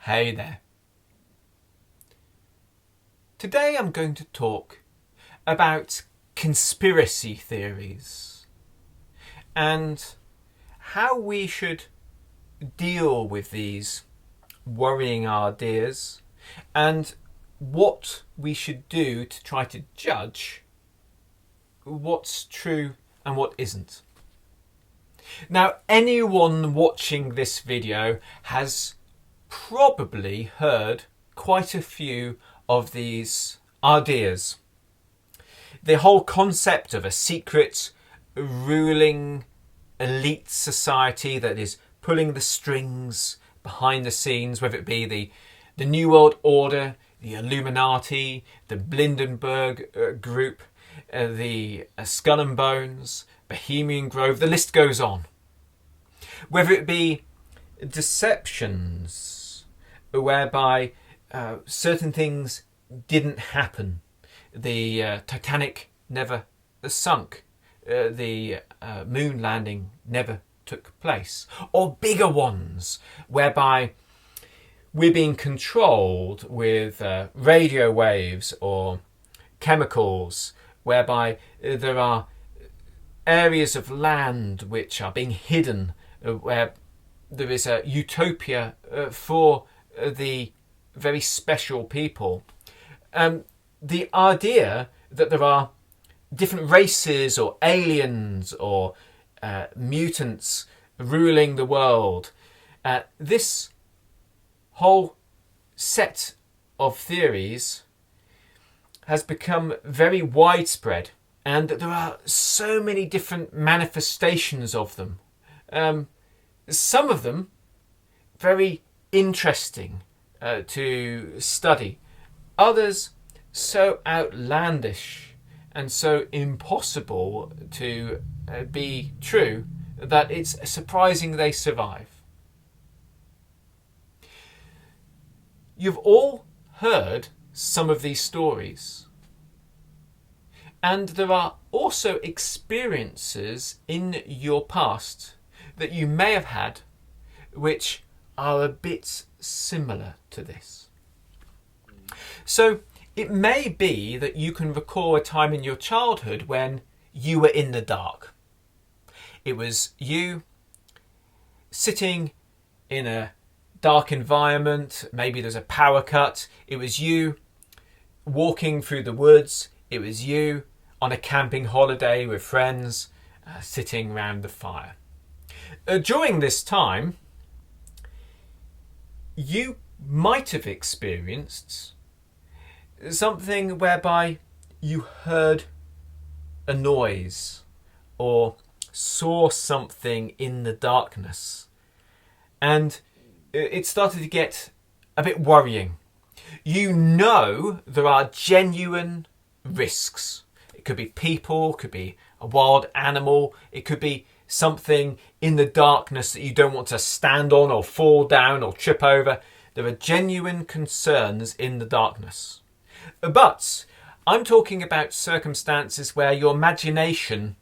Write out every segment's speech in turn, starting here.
Hey there. Today I'm going to talk about conspiracy theories and how we should deal with these worrying ideas and what we should do to try to judge what's true and what isn't. Now, anyone watching this video has probably heard quite a few of these ideas. The whole concept of a secret ruling elite society that is pulling the strings behind the scenes, whether it be the New World Order, the Illuminati, the Blindenberg group, the Skull and Bones, Bohemian Grove, the list goes on. Whether it be deceptions whereby certain things didn't happen, the Titanic never sunk, the moon landing never took place, or bigger ones whereby we're being controlled with radio waves or chemicals, whereby there are areas of land which are being hidden, where there is a utopia for the very special people. The idea that there are different races or aliens or mutants ruling the world. This whole set of theories has become very widespread, and there are so many different manifestations of them. Some of them very interesting to study. Others so outlandish and so impossible to be true that it's surprising they survive. You've all heard some of these stories, and there are also experiences in your past that you may have had which are a bit similar to this. So it may be that you can recall a time in your childhood when you were in the dark. It was you sitting in a dark environment, maybe there's a power cut. It was you walking through the woods. It was you on a camping holiday with friends, sitting around the fire. During this time, you might have experienced something whereby you heard a noise or saw something in the darkness, and it started to get a bit worrying. You know there are genuine risks. It could be people, it could be a wild animal, it could be something in the darkness that you don't want to stand on or fall down or trip over. There are genuine concerns in the darkness. But I'm talking about circumstances where your imagination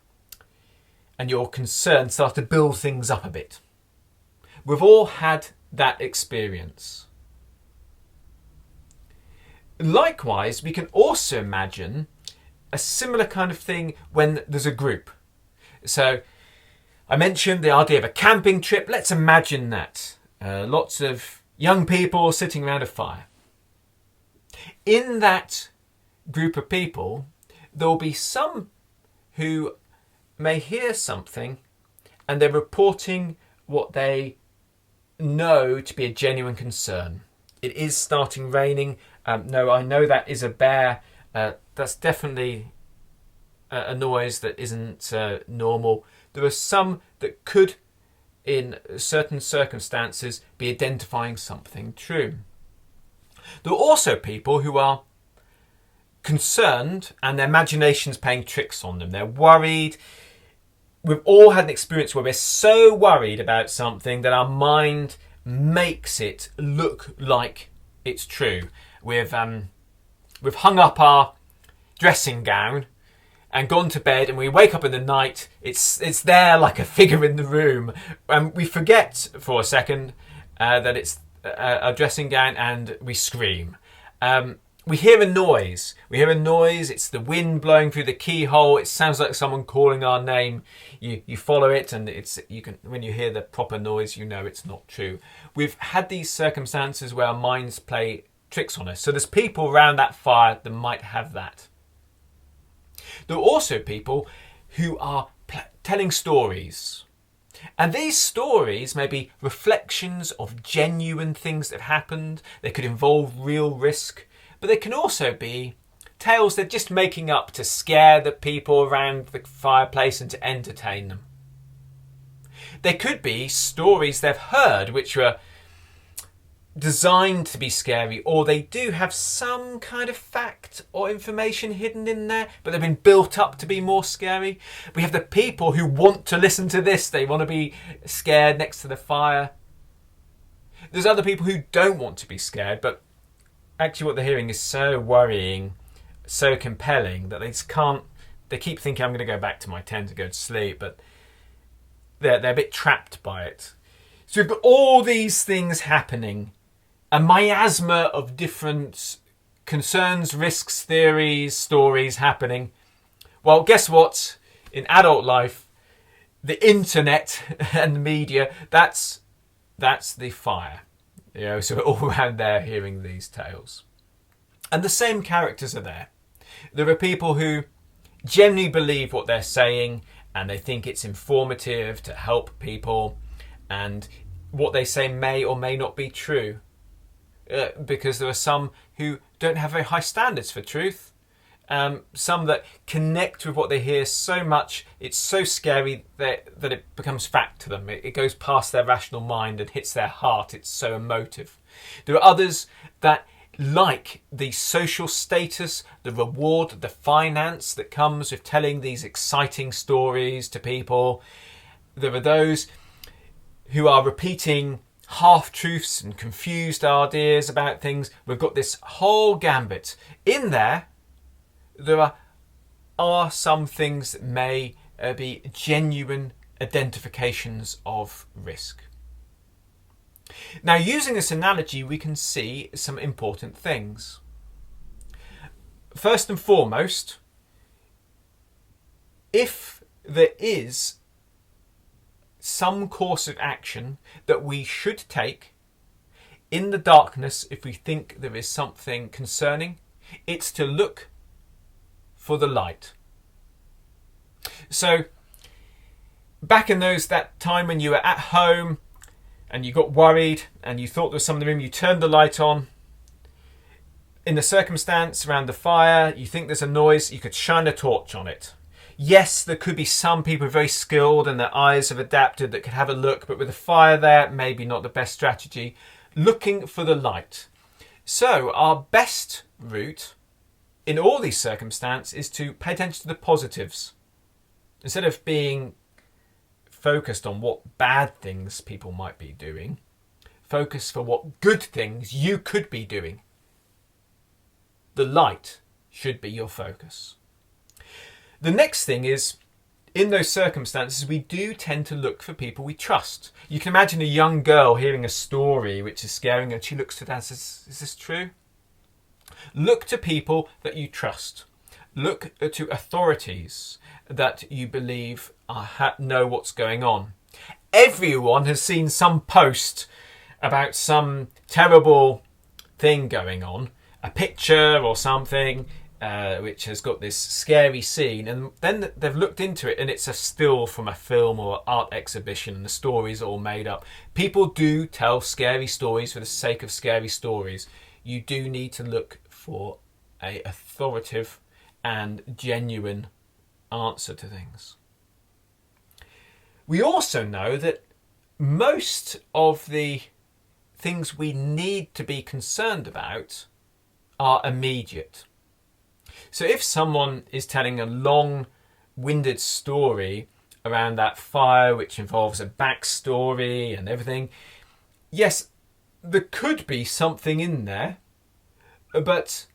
and your concern start to build things up a bit. We've all had that experience. Likewise, we can also imagine a similar kind of thing when there's a group. So I mentioned the idea of a camping trip. Let's imagine that. Lots of young people sitting around a fire. In that group of people, there will be some who may hear something and they're reporting what they know to be a genuine concern. It is starting raining. No, I know that is a bear. That's definitely a noise that isn't normal. There are some that could, in certain circumstances, be identifying something true. There are also people who are concerned and their imagination's playing tricks on them. They're worried. We've all had an experience where we're so worried about something that our mind makes it look like it's true. We've hung up our dressing gown and gone to bed, and we wake up in the night, it's there like a figure in the room, and we forget for a second that it's our dressing gown and we scream. We hear a noise. It's the wind blowing through the keyhole. It sounds like someone calling our name. You follow it, and when you hear the proper noise, you know it's not true. We've had these circumstances where our minds play tricks on us. So there's people around that fire that might have that. There are also people who are telling stories. And these stories may be reflections of genuine things that have happened. They could involve real risk. But they can also be tales they're just making up to scare the people around the fireplace and to entertain them. They could be stories they've heard which were designed to be scary, or they do have some kind of fact or information hidden in there, but they've been built up to be more scary. We have the people who want to listen to this. They want to be scared next to the fire. There's other people who don't want to be scared, but actually what they're hearing is so worrying, so compelling that they just can't. They keep thinking, I'm going to go back to my tent to go to sleep, but they're a bit trapped by it. So we've got all these things happening, a miasma of different concerns, risks, theories, stories happening. Well, guess what? In adult life, the internet and the media, that's the fire. So we're all around there hearing these tales. And the same characters are there. There are people who genuinely believe what they're saying and they think it's informative to help people, and what they say may or may not be true. Because there are some who don't have very high standards for truth. Some that connect with what they hear so much, it's so scary that it becomes fact to them. It goes past their rational mind and hits their heart. It's so emotive. There are others that like the social status, the reward, the finance that comes with telling these exciting stories to people. There are those who are repeating half-truths and confused ideas about things. We've got this whole gambit. In there are some things that may be genuine identifications of risk. Now, using this analogy, we can see some important things. First and foremost, if there is some course of action that we should take in the darkness, if we think there is something concerning, it's to look for the light. So back in that time when you were at home and you got worried and you thought there was someone in the room, you turned the light on. In the circumstance around the fire, you think there's a noise, you could shine a torch on it. Yes, there could be some people very skilled and their eyes have adapted that could have a look, but with a fire there, maybe not the best strategy. Looking for the light. So our best route in all these circumstances is to pay attention to the positives. Instead of being focused on what bad things people might be doing, focus for what good things you could be doing. The light should be your focus. The next thing is, in those circumstances, we do tend to look for people we trust. You can imagine a young girl hearing a story which is scaring her, and she looks to that and says, is this true? Look to people that you trust. Look to authorities that you believe know what's going on. Everyone has seen some post about some terrible thing going on, a picture or something, which has got this scary scene, and then they've looked into it and it's a still from a film or art exhibition and the story's all made up. People do tell scary stories for the sake of scary stories. You do need to look for an authoritative and genuine answer to things. We also know that most of the things we need to be concerned about are immediate. So if someone is telling a long-winded story around that fire, which involves a backstory and everything, yes, there could be something in there, but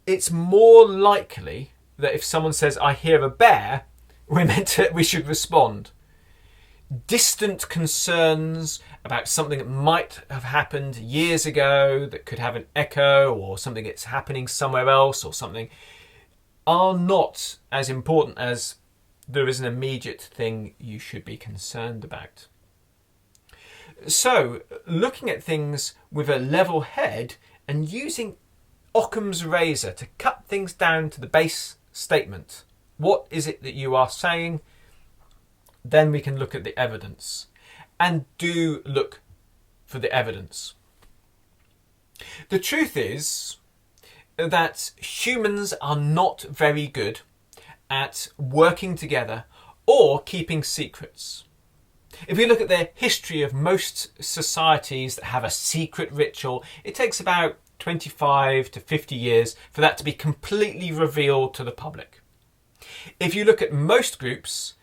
it's more likely that if someone says, I hear a bear, we should respond. distant concerns about something that might have happened years ago that could have an echo, or something that's happening somewhere else or something, are not as important as there is an immediate thing you should be concerned about. So, looking at things with a level head and using Occam's razor to cut things down to the base statement. What is it that you are saying? Then we can look at the evidence. And do look for the evidence. The truth is that humans are not very good at working together or keeping secrets. If we look at the history of most societies that have a secret ritual, it takes about 25 to 50 years for that to be completely revealed to the public. If you look at most groups,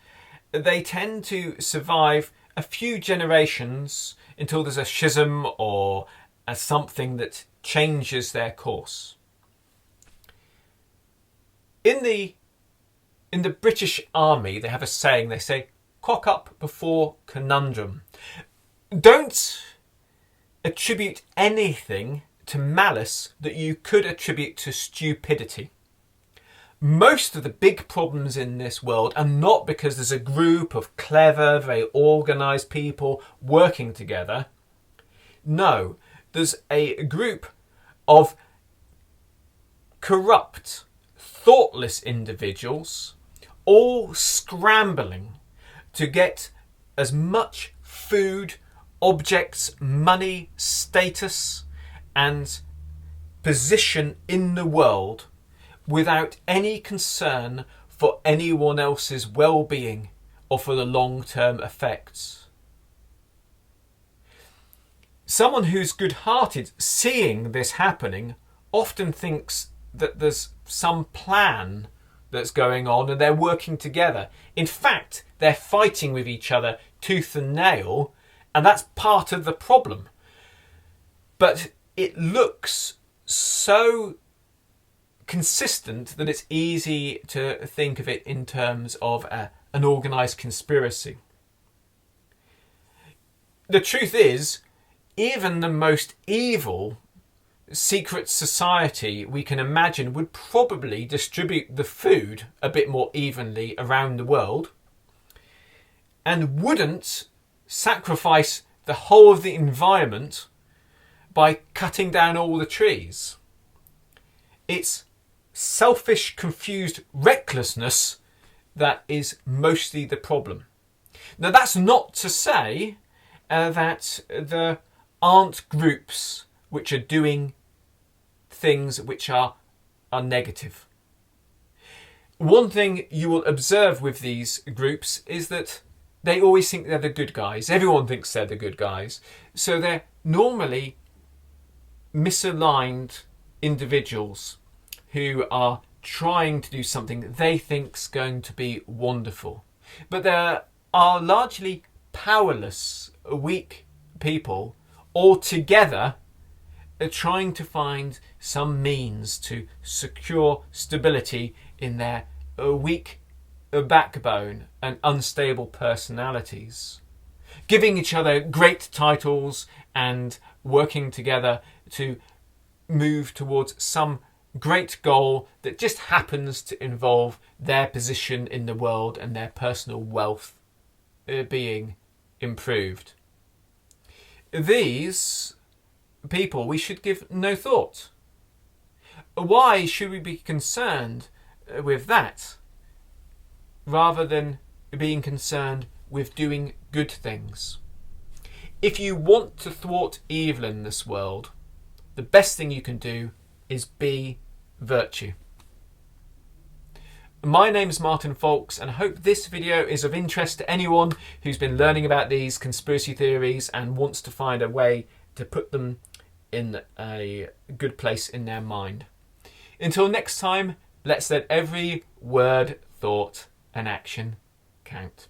they tend to survive a few generations until there's a schism or something that changes their course. In the British Army, they have a saying, they say, cock up before conundrum. Don't attribute anything to malice that you could attribute to stupidity. Most of the big problems in this world are not because there's a group of clever, very organised people working together. No, there's a group of corrupt, thoughtless individuals all scrambling to get as much food, objects, money, status and position in the world without any concern for anyone else's well-being or for the long-term effects. Someone who's good-hearted, seeing this happening, often thinks that there's some plan that's going on and they're working together. In fact, they're fighting with each other tooth and nail, and that's part of the problem. But it looks so consistent that it's easy to think of it in terms of an organised conspiracy. The truth is, even the most evil secret society we can imagine would probably distribute the food a bit more evenly around the world and wouldn't sacrifice the whole of the environment by cutting down all the trees. It's selfish, confused recklessness that is mostly the problem. Now, that's not to say that there aren't groups which are doing things which are negative. One thing you will observe with these groups is that they always think they're the good guys. Everyone thinks they're the good guys. So they're normally misaligned individuals who are trying to do something they think's going to be wonderful. But there are largely powerless, weak people all together trying to find some means to secure stability in their weak backbone and unstable personalities, giving each other great titles and working together to move towards some great goal that just happens to involve their position in the world and their personal wealth being improved. These people we should give no thought. Why should we be concerned with that rather than being concerned with doing good things? If you want to thwart evil in this world, the best thing you can do is be virtue. My name is Martin Faulks, and I hope this video is of interest to anyone who's been learning about these conspiracy theories and wants to find a way to put them in a good place in their mind. Until next time, let's let every word, thought and action count.